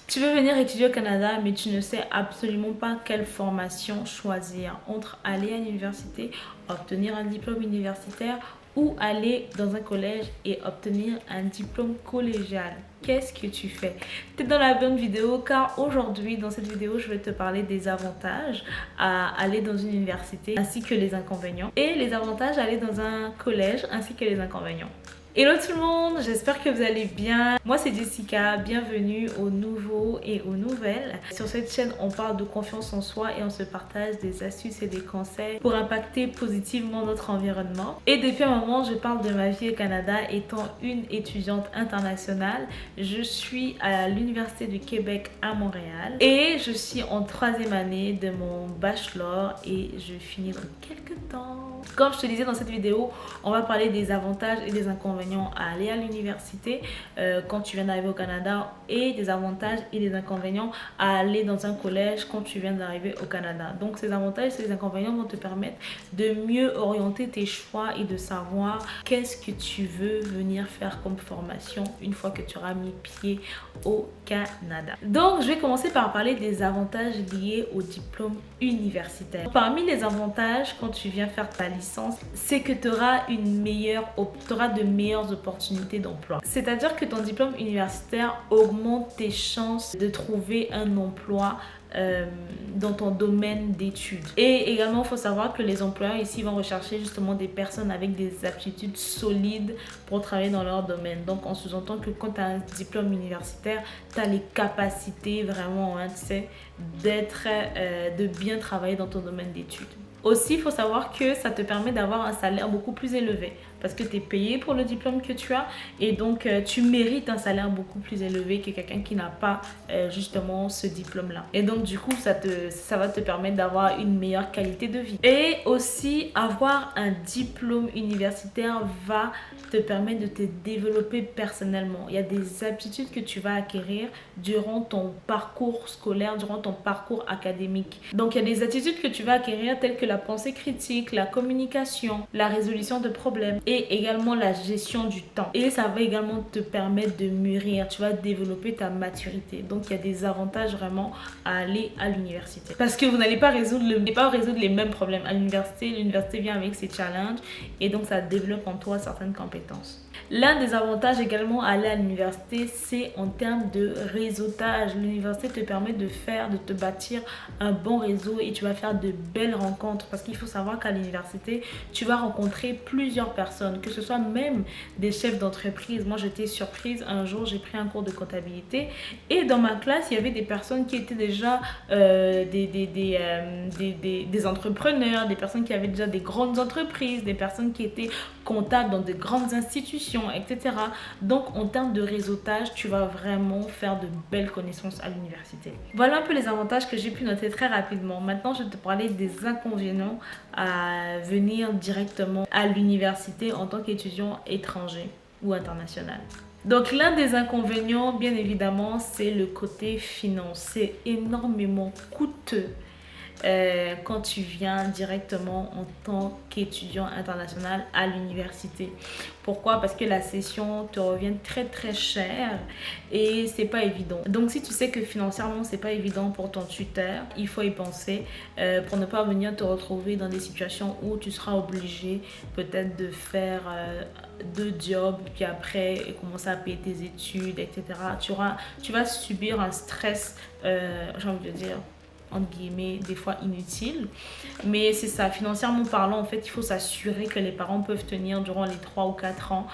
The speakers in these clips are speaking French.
Tu veux venir étudier au Canada, mais tu ne sais absolument pas quelle formation choisir entre aller à l'université, obtenir un diplôme universitaire ou aller dans un collège et obtenir un diplôme collégial. Qu'est-ce que tu fais? Tu es dans la bonne vidéo car aujourd'hui, dans cette vidéo, je vais te parler des avantages à aller dans une université ainsi que les inconvénients et les avantages à aller dans un collège ainsi que les inconvénients. Hello tout le monde, j'espère que vous allez bien. Moi c'est Jessica, bienvenue aux nouveaux et aux nouvelles. Sur cette chaîne on parle de confiance en soi et on se partage des astuces et des conseils pour impacter positivement notre environnement. Et depuis un moment je parle de ma vie au Canada étant une étudiante internationale. Je suis à l'Université du Québec à Montréal et je suis en 3e année de mon bachelor et je finis dans quelques temps. Comme je te disais dans cette vidéo, on va parler des avantages et des inconvénients à aller à l'université quand tu viens d'arriver au Canada et des avantages et des inconvénients à aller dans un collège quand tu viens d'arriver au Canada. Donc ces avantages et ces inconvénients vont te permettre de mieux orienter tes choix et de savoir qu'est-ce que tu veux venir faire comme formation une fois que tu auras mis pied au Canada. Donc je vais commencer par parler des avantages liés au diplôme universitaire. Parmi les avantages quand tu viens faire ta licence, c'est que tu auras de meilleures opportunités d'emploi. C'est-à-dire que ton diplôme universitaire augmente tes chances de trouver un emploi dans ton domaine d'études. Et également, il faut savoir que les employeurs ici vont rechercher justement des personnes avec des aptitudes solides pour travailler dans leur domaine. Donc, on sous-entend que quand tu as un diplôme universitaire, tu as les capacités vraiment, hein, tu sais, de bien travailler dans ton domaine d'études. Aussi, il faut savoir que ça te permet d'avoir un salaire beaucoup plus élevé parce que tu es payé pour le diplôme que tu as et donc tu mérites un salaire beaucoup plus élevé que quelqu'un qui n'a pas justement ce diplôme-là. Et donc du coup, ça va te permettre d'avoir une meilleure qualité de vie. Et aussi, avoir un diplôme universitaire va te permettre de te développer personnellement. Il y a des aptitudes que tu vas acquérir durant ton parcours scolaire, durant ton parcours académique. Donc il y a des attitudes que tu vas acquérir telles que la pensée critique, la communication, la résolution de problèmes et également la gestion du temps. Et ça va également te permettre de mûrir, tu vas développer ta maturité. Donc il y a des avantages vraiment à aller à l'université. Parce que vous n'allez pas résoudre les mêmes problèmes à l'université. L'université vient avec ses challenges et donc ça développe en toi certaines compétences. L'un des avantages également à aller à l'université, c'est en termes de réseautage. L'université te permet de te bâtir un bon réseau et tu vas faire de belles rencontres. Parce qu'il faut savoir qu'à l'université, tu vas rencontrer plusieurs personnes, que ce soit même des chefs d'entreprise. Moi, j'étais surprise. Un jour, j'ai pris un cours de comptabilité et dans ma classe, il y avait des personnes qui étaient déjà des entrepreneurs, des personnes qui avaient déjà des grandes entreprises, des personnes qui étaient comptables dans de grandes institutions, etc. Donc en termes de réseautage, tu vas vraiment faire de belles connaissances à l'université. Voilà un peu les avantages que j'ai pu noter très rapidement. Maintenant, je vais te parler des inconvénients à venir directement à l'université en tant qu'étudiant étranger ou international. Donc l'un des inconvénients, bien évidemment, c'est le côté financier. C'est énormément coûteux quand tu viens directement en tant qu'étudiant international à l'université. Pourquoi? Parce que la session te revient très très cher et c'est pas évident. Donc si tu sais que financièrement c'est pas évident pour ton tuteur, il faut y penser pour ne pas venir te retrouver dans des situations où tu seras obligé peut-être de faire 2 jobs puis après commencer à payer tes études, etc. Tu vas subir un stress, j'ai envie de dire, entre guillemets, des fois inutile. Mais c'est ça, financièrement parlant, en fait, il faut s'assurer que les parents peuvent tenir durant les 3 ou 4 ans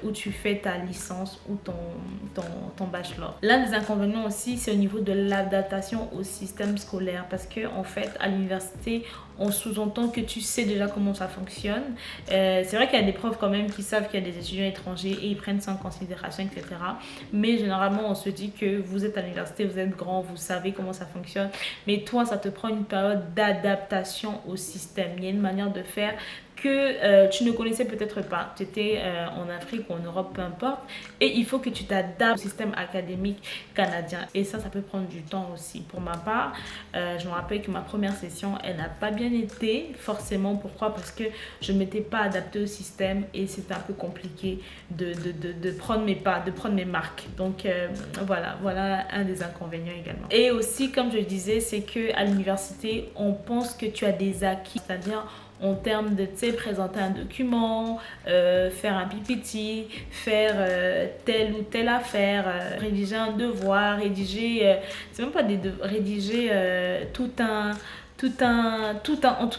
où tu fais ta licence ou ton bachelor. L'un des inconvénients aussi, c'est au niveau de l'adaptation au système scolaire parce que en fait, à l'université, on sous-entend que tu sais déjà comment ça fonctionne. C'est vrai qu'il y a des profs quand même qui savent qu'il y a des étudiants étrangers et ils prennent ça en considération, etc. Mais généralement, on se dit que vous êtes à l'université, vous êtes grand, vous savez comment ça fonctionne. Mais toi, ça te prend une période d'adaptation au système. Il y a une manière de faire que tu ne connaissais peut-être pas. Tu étais en Afrique ou en Europe, peu importe. Et il faut que tu t'adaptes au système académique canadien. Et ça peut prendre du temps aussi. Pour ma part, je me rappelle que ma première session, elle n'a pas bien été. Forcément, pourquoi? Parce que je ne m'étais pas adaptée au système et c'était un peu compliqué de prendre mes pas, de prendre mes marques. Donc voilà un des inconvénients également. Et aussi, comme je disais, c'est qu'à l'université, on pense que tu as des acquis, c'est-à-dire en termes de, tu sais, présenter un document, faire un PPT, faire telle ou telle affaire, rédiger un devoir, rédiger, c'est même pas des devoirs, rédiger en tout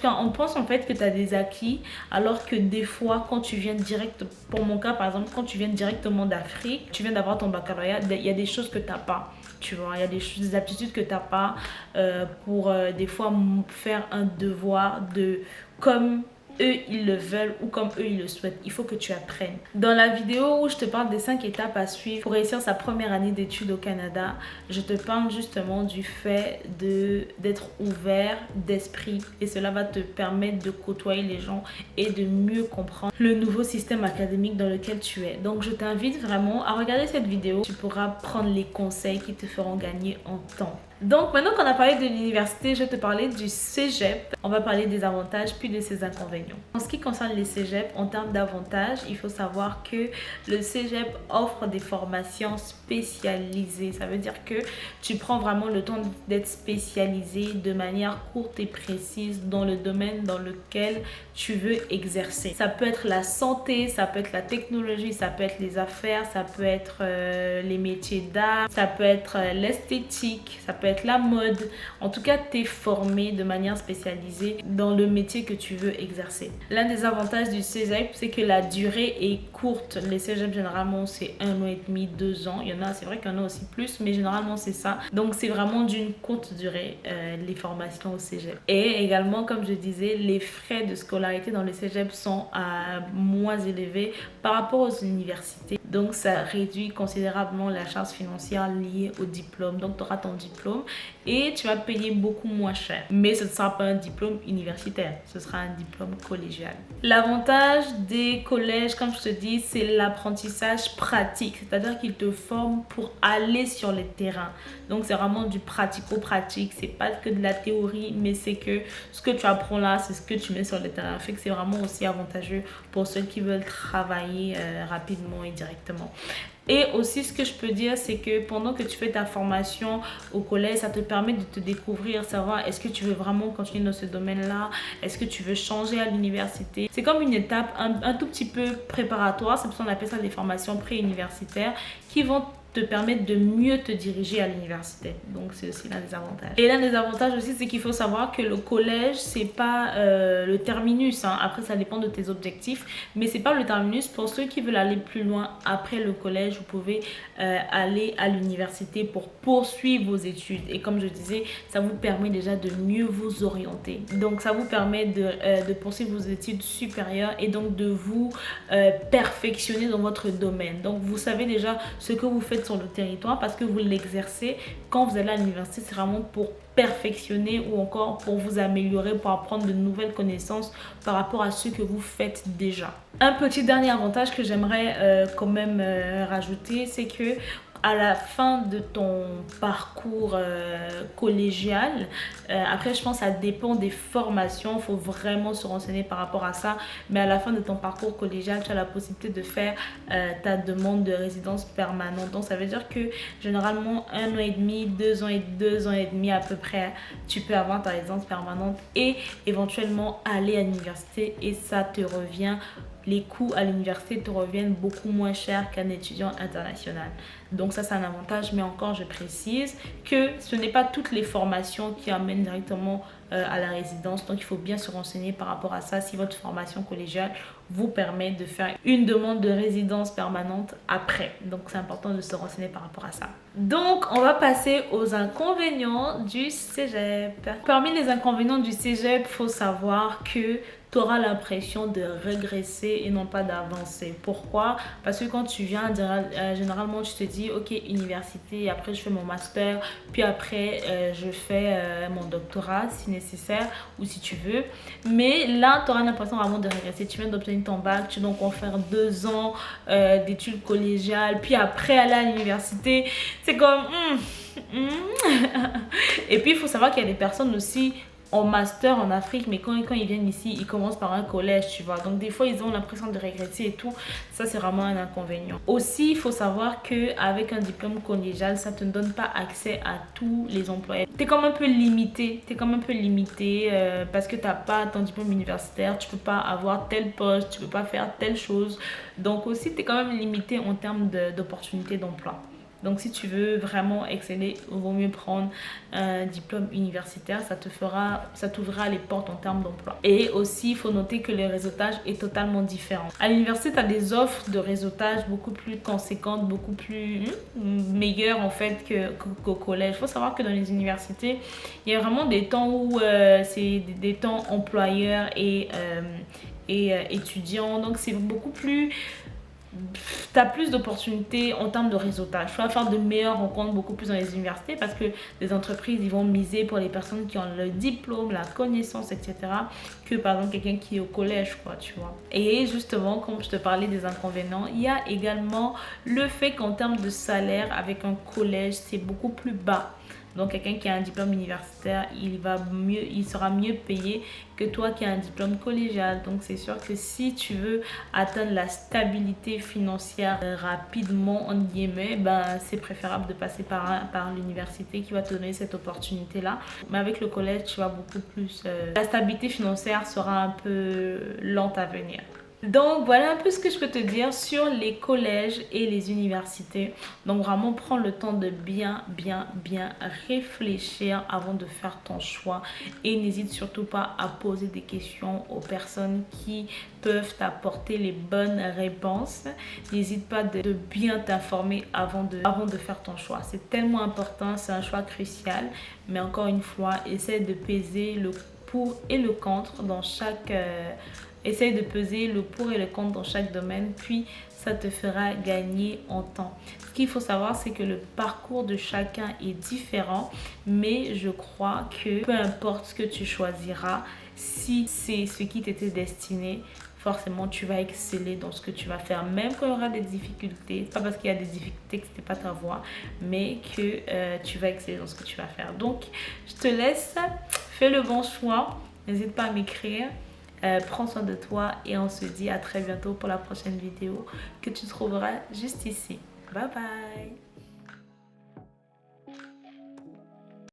cas, on pense en fait que tu as des acquis, alors que des fois, quand tu viens direct, pour mon cas par exemple, quand tu viens directement d'Afrique, tu viens d'avoir ton baccalauréat, il y a des choses que tu n'as pas. Tu vois, il y a des aptitudes que tu n'as pas pour des fois faire un devoir de comme eux ils le veulent ou comme eux ils le souhaitent. Il faut que tu apprennes. Dans la vidéo où je te parle des 5 étapes à suivre pour réussir sa première année d'études au Canada, je te parle justement du fait d'être ouvert d'esprit, et cela va te permettre de côtoyer les gens et de mieux comprendre le nouveau système académique dans lequel tu es. Donc je t'invite vraiment à regarder cette vidéo. Tu pourras prendre les conseils qui te feront gagner en temps. Donc maintenant qu'on a parlé de l'université, je vais te parler du cégep. On va parler des avantages puis de ses inconvénients. En ce qui concerne les cégeps, en termes d'avantages, il faut savoir que le cégep offre des formations spécialisées. Ça veut dire que tu prends vraiment le temps d'être spécialisé de manière courte et précise dans le domaine dans lequel tu veux exercer. Ça peut être la santé, ça peut être la technologie, ça peut être les affaires, ça peut être les métiers d'art, ça peut être l'esthétique, ça peut être la mode. En tout cas, tu es formé de manière spécialisée dans le métier que tu veux exercer. L'un des avantages du cégep, c'est que la durée est courte. Les cégeps, généralement, c'est 1 an et demi, 2 ans. Il y en a, c'est vrai qu'il y en a aussi plus, mais généralement, c'est ça. Donc, c'est vraiment d'une courte durée, les formations au cégep. Et également, comme je disais, les frais de scolarité dans les cégeps sont moins élevés par rapport aux universités. Donc, ça réduit considérablement la charge financière liée au diplôme. Donc, tu auras ton diplôme et tu vas payer beaucoup moins cher. Mais ce ne sera pas un diplôme universitaire, ce sera un diplôme collégial. L'avantage des collèges, comme je te dis, c'est l'apprentissage pratique. C'est-à-dire qu'ils te forment pour aller sur les terrains. Donc, c'est vraiment du pratico-pratique. C'est pas que de la théorie, mais c'est que ce que tu apprends là, c'est ce que tu mets sur les terrains. Fait que c'est vraiment aussi avantageux pour ceux qui veulent travailler rapidement et directement. Et aussi, ce que je peux dire, c'est que pendant que tu fais ta formation au collège, ça te permet de te découvrir, savoir est-ce que tu veux vraiment continuer dans ce domaine-là, est-ce que tu veux changer à l'université. C'est comme une étape un tout petit peu préparatoire, c'est pour ça qu'on appelle ça des formations pré-universitaires qui vont te permettre de mieux te diriger à l'université. Donc c'est aussi l'un des avantages. Et l'un des avantages aussi, c'est qu'il faut savoir que le collège, c'est pas le terminus, hein. Après, ça dépend de tes objectifs, mais c'est pas le terminus. Pour ceux qui veulent aller plus loin après le collège, vous pouvez aller à l'université pour poursuivre vos études. Et comme je disais, ça vous permet déjà de mieux vous orienter. Donc ça vous permet de poursuivre vos études supérieures et donc de vous perfectionner dans votre domaine. Donc vous savez déjà ce que vous faites sur le territoire parce que vous l'exercez. Quand vous allez à l'université, c'est vraiment pour perfectionner ou encore pour vous améliorer, pour apprendre de nouvelles connaissances par rapport à ce que vous faites déjà. Un petit dernier avantage que j'aimerais quand même rajouter, c'est que à la fin de ton parcours collégial, après je pense que ça dépend des formations, il faut vraiment se renseigner par rapport à ça, mais à la fin de ton parcours collégial, tu as la possibilité de faire ta demande de résidence permanente. Donc ça veut dire que généralement 1 an et demi, 2 ans et demi à peu près, tu peux avoir ta résidence permanente et éventuellement aller à l'université, et ça te revient, les coûts à l'université te reviennent beaucoup moins cher qu'un étudiant international. Donc ça, c'est un avantage, mais encore je précise que ce n'est pas toutes les formations qui amènent directement à la résidence. Donc il faut bien se renseigner par rapport à ça si votre formation collégiale vous permet de faire une demande de résidence permanente après. Donc c'est important de se renseigner par rapport à ça. Donc on va passer aux inconvénients du cégep. Parmi les inconvénients du cégep, il faut savoir que tu auras l'impression de régresser et non pas d'avancer. Pourquoi? Parce que quand tu viens, généralement tu te dis ok, université, après je fais mon master, puis après je fais mon doctorat si nécessaire ou si tu veux. Mais là, tu auras l'impression vraiment de régresser. Tu viens d'obtenir ton bac, tu dois encore faire 2 ans d'études collégiales, puis après aller à l'université. C'est comme... Et puis il faut savoir qu'il y a des personnes aussi en master en Afrique, mais quand ils viennent ici, ils commencent par un collège, tu vois. Donc des fois, ils ont l'impression de régresser et tout. Ça, c'est vraiment un inconvénient. Aussi, il faut savoir qu'avec un diplôme collégial, ça ne te donne pas accès à tous les emplois. Tu es comme un peu limité. Parce que tu n'as pas ton diplôme universitaire. Tu peux pas avoir tel poste, tu peux pas faire telle chose. Donc aussi, tu es quand même limité en termes d'opportunités d'emploi. Donc si tu veux vraiment exceller, il vaut mieux prendre un diplôme universitaire, ça t'ouvrira les portes en termes d'emploi. Et aussi, il faut noter que le réseautage est totalement différent. À l'université, tu as des offres de réseautage beaucoup plus conséquentes, beaucoup plus meilleures en fait qu'au collège. Il faut savoir que dans les universités, il y a vraiment des temps où c'est des temps employeurs et étudiants. Donc c'est beaucoup plus... Tu as plus d'opportunités en termes de réseautage. Tu vas faire de meilleures rencontres beaucoup plus dans les universités parce que les entreprises ils vont miser pour les personnes qui ont le diplôme, la connaissance, etc. que par exemple quelqu'un qui est au collège, quoi, tu vois. Et justement, comme je te parlais des inconvénients, il y a également le fait qu'en termes de salaire, avec un collège, c'est beaucoup plus bas. Donc quelqu'un qui a un diplôme universitaire, il sera mieux payé que toi qui as un diplôme collégial. Donc c'est sûr que si tu veux atteindre la stabilité financière rapidement, entre guillemets, ben, c'est préférable de passer par l'université qui va te donner cette opportunité-là. Mais avec le collège, tu vas beaucoup plus... la stabilité financière sera un peu lente à venir. Donc voilà un peu ce que je peux te dire sur les collèges et les universités. Donc vraiment prends le temps de bien réfléchir avant de faire ton choix. Et n'hésite surtout pas à poser des questions aux personnes qui peuvent t'apporter les bonnes réponses. N'hésite pas de bien t'informer avant de faire ton choix. C'est tellement important, c'est un choix crucial. Mais encore une fois, essaie de peser le pour et le contre dans chaque... Essaye de peser le pour et le contre dans chaque domaine, puis ça te fera gagner en temps. Ce qu'il faut savoir, c'est que le parcours de chacun est différent, mais je crois que peu importe ce que tu choisiras, si c'est ce qui t'était destiné, forcément tu vas exceller dans ce que tu vas faire, même quand il y aura des difficultés. Pas parce qu'il y a des difficultés que ce n'est pas ta voie, mais que tu vas exceller dans ce que tu vas faire. Donc je te laisse, fais le bon choix, n'hésite pas à m'écrire. Prends soin de toi et on se dit à très bientôt pour la prochaine vidéo que tu trouveras juste ici. Bye bye.